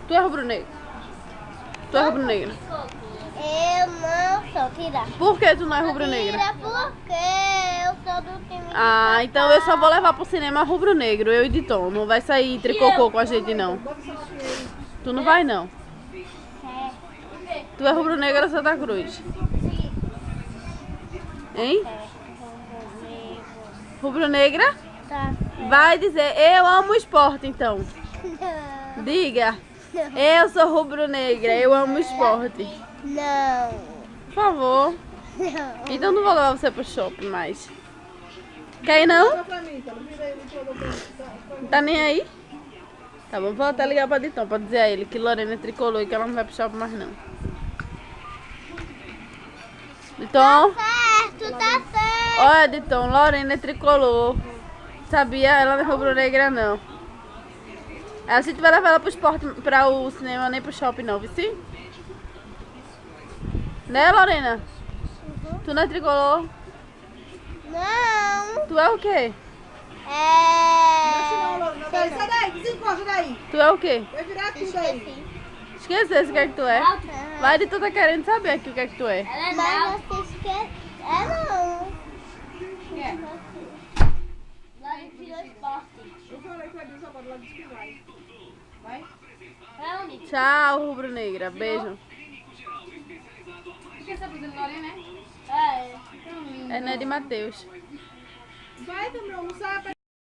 Tu é rubro-negro? Tu é rubro-negra? Eu não sou, tira. Por que tu não é rubro-negra? Tira porque eu sou do time. Ah, então eu só vou levar pro cinema rubro-negro, eu e de Tom. Não vai sair tricocô com a gente, não. Tu não vai, não. Tu é rubro-negra ou Santa Cruz? Hein? Rubro-negra? Tá. Vai dizer, eu amo o esporte, então. Não. Diga, eu sou rubro-negra, eu amo o esporte. Não. Por favor. Não. Então não vou levar você pro shopping mais. Quer ir, não? Tá nem aí? Tá bom, vou até ligar pra Diton pra dizer a ele que Lorena é tricolor e que ela não vai pro shopping mais, não. Diton? Certo, tá certo. Olha, Diton, Lorena é tricolor. Sabia? Ela não é rubro-negra, não. A gente vai levar ela pro esporte, pra o cinema, nem pro shopping, não, viu? Sim? Né, Lorena? Tu não é tricolor? Não. Tu é o quê? Sai daí, desencosta daí. Tu é o quê? Vai virar tudo aí. Esquecesse o que é que tu é? Vai, de tu tá querendo saber aqui o que é que tu é. Mas você esquece. Não. Lá ele tirou esporte. Eu falei com a Deus agora, ela disse que vai. Vai? É onde? Tchau, rubro-negra. Beijo. Quer saber de Lorena, né? É. É né de Matheus. Vai, meu, não sabe.